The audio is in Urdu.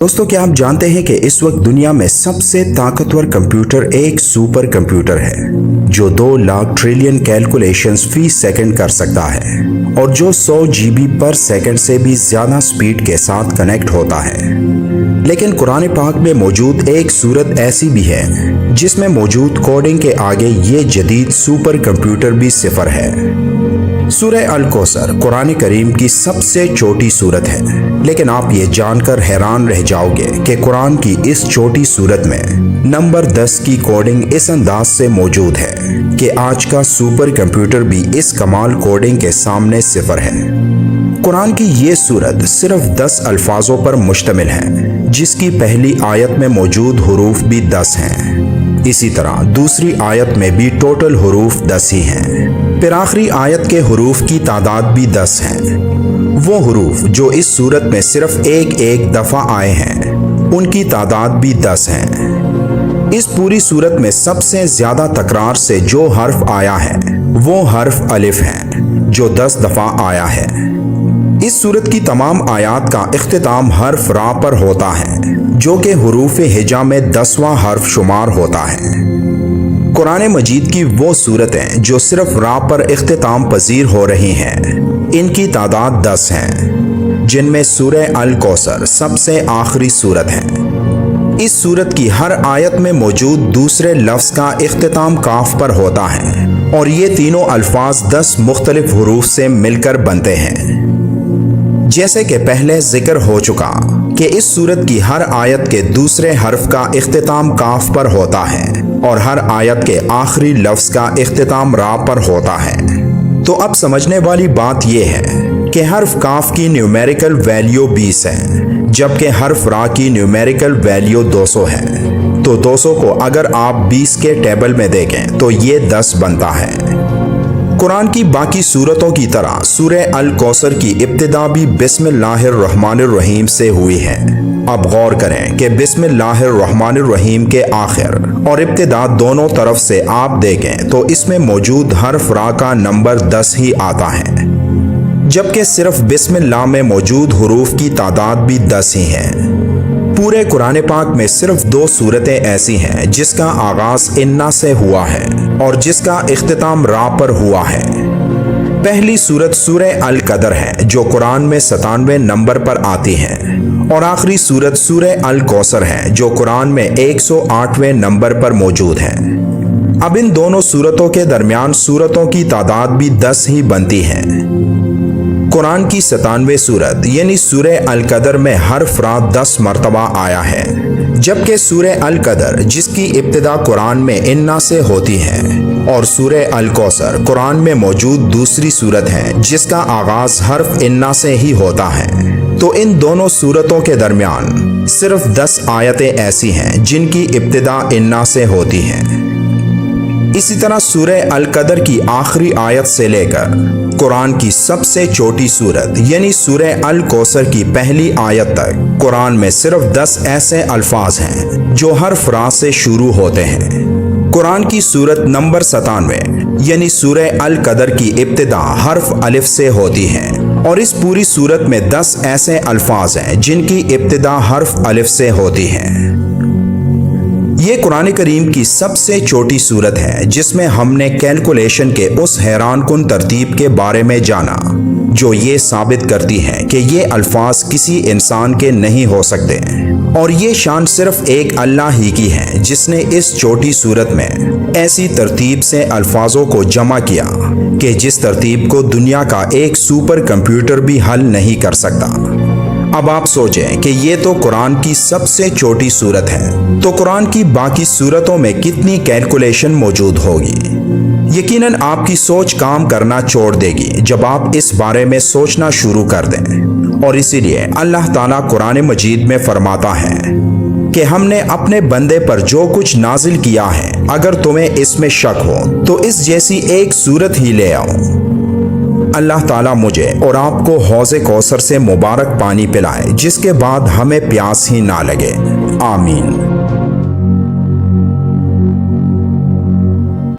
دوستو کیا آپ جانتے ہیں کہ اس وقت دنیا میں سب سے طاقتور کمپیوٹر ایک سپر کمپیوٹر ہے جو 2 لاکھ ٹریلین کیلکولیشنز فی سیکنڈ کر سکتا ہے اور جو 100 GB پر سیکنڈ سے بھی زیادہ سپیڈ کے ساتھ کنیکٹ ہوتا ہے۔ لیکن قرآن پاک میں موجود ایک صورت ایسی بھی ہے جس میں موجود کوڈنگ کے آگے یہ جدید سپر کمپیوٹر بھی صفر ہے۔ سورہ الکوثر قرآن کریم کی سب سے چھوٹی سورت ہے، لیکن آپ یہ جان کر حیران رہ جاؤ گے کہ قرآن کی اس چھوٹی سورت میں نمبر 10 کی کوڈنگ اس انداز سے موجود ہے کہ آج کا سپر کمپیوٹر بھی اس کمال کوڈنگ کے سامنے صفر ہے۔ قرآن کی یہ سورت صرف 10 الفاظوں پر مشتمل ہے، جس کی پہلی آیت میں موجود حروف بھی 10 ہیں۔ اسی طرح دوسری آیت میں بھی ٹوٹل حروف 10 ہی ہیں، پھر آخری آیت کے حروف کی تعداد بھی 10 ہیں۔ وہ حروف جو اس سورت میں صرف ایک دفعہ آئے ہیں ان کی تعداد بھی 10 ہیں۔ اس پوری سورت میں سب سے زیادہ تکرار سے جو حرف آیا ہے وہ حرف الف ہے جو 10 دفعہ آیا ہے۔ اس سورت کی تمام آیات کا اختتام حرف را پر ہوتا ہے جو کہ حروف ہجا میں 10واں حرف شمار ہوتا ہے۔ قرآن مجید کی وہ سورتیں جو صرف را پر اختتام پذیر ہو رہی ہیں ان کی تعداد 10 ہیں، جن میں سورہ الکوثر سب سے آخری سورت ہے۔ اس سورت کی ہر آیت میں موجود دوسرے لفظ کا اختتام کاف پر ہوتا ہے اور یہ تینوں الفاظ 10 مختلف حروف سے مل کر بنتے ہیں۔ جیسے کہ پہلے ذکر ہو چکا کہ اس سورت کی ہر آیت کے دوسرے حرف کا اختتام کاف پر ہوتا ہے اور ہر آیت کے آخری لفظ کا اختتام را پر ہوتا ہے، تو اب سمجھنے والی بات یہ ہے کہ حرف کاف کی نیومیریکل ویلیو 20 ہے جبکہ حرف را کی نیومیریکل ویلیو 200 ہے، تو 200 کو اگر آپ 20 کے ٹیبل میں دیکھیں تو یہ 10 بنتا ہے۔ قرآن کی باقی سورتوں کی طرح سورہ الکوثر کی ابتدا بھی بسم اللہ الرحمن الرحیم سے ہوئی ہے۔ اب غور کریں کہ بسم اللہ الرحمن الرحیم کے آخر اور ابتدا دونوں طرف سے آپ دیکھیں تو اس میں موجود حرف را کا نمبر 10 ہی آتا ہے، جبکہ صرف بسم اللہ میں موجود حروف کی تعداد بھی 10 ہی ہے۔ پورے قرآن پاک میں صرف 2 سورتیں ایسی ہیں جس کا آغاز انا سے ہوا ہے اور جس کا اختتام را پر ہوا ہے۔ پہلی سورت سورہ القدر ہے جو قرآن میں 97 نمبر پر آتی ہے، اور آخری سورت سورہ الکوثر ہے جو قرآن میں 108ویں نمبر پر موجود ہے۔ اب ان دونوں سورتوں کے درمیان سورتوں کی تعداد بھی 10 ہی بنتی ہے۔ قرآن کی 97ویں سورت یعنی سورہ القدر میں حرف را 10 مرتبہ آیا ہے، جبکہ سورہ القدر جس کی ابتدا قرآن میں انا سے ہوتی ہے اور سورہ الکوثر قرآن میں موجود دوسری سورت ہے جس کا آغاز حرف انا سے ہی ہوتا ہے، تو ان دونوں سورتوں کے درمیان صرف 10 آیتیں ایسی ہیں جن کی ابتدا انا سے ہوتی ہے۔ اسی طرح سورہ القدر کی آخری آیت سے لے کر قرآن کی سب سے چھوٹی سورت یعنی سورہ الکوثر کی پہلی آیت تک قرآن میں صرف 10 ایسے الفاظ ہیں جو حرف را سے شروع ہوتے ہیں۔ قرآن کی سورت نمبر 97 یعنی سورہ القدر کی ابتدا حرف الف سے ہوتی ہے، اور اس پوری سورت میں 10 ایسے الفاظ ہیں جن کی ابتدا حرف الف سے ہوتی ہے۔ یہ قرآن کریم کی سب سے چھوٹی سورت ہے جس میں ہم نے کیلکولیشن کے اس حیران کن ترتیب کے بارے میں جانا جو یہ ثابت کرتی ہے کہ یہ الفاظ کسی انسان کے نہیں ہو سکتے، اور یہ شان صرف ایک اللہ ہی کی ہے جس نے اس چھوٹی سورت میں ایسی ترتیب سے الفاظوں کو جمع کیا کہ جس ترتیب کو دنیا کا ایک سپر کمپیوٹر بھی حل نہیں کر سکتا۔ اب آپ سوچیں کہ یہ تو قرآن کی سب سے چھوٹی سورت ہے، تو قرآن کی باقی سورتوں میں کتنی کیلکولیشن موجود ہوگی؟ یقیناً آپ کی سوچ کام کرنا چھوڑ دے گی جب آپ اس بارے میں سوچنا شروع کر دیں، اور اسی لیے اللہ تعالیٰ قرآن مجید میں فرماتا ہے کہ ہم نے اپنے بندے پر جو کچھ نازل کیا ہے اگر تمہیں اس میں شک ہو تو اس جیسی ایک سورت ہی لے آؤ۔ اللہ تعالیٰ مجھے اور آپ کو حوض کوثر سے مبارک پانی پلائے جس کے بعد ہمیں پیاس ہی نہ لگے۔ آمین۔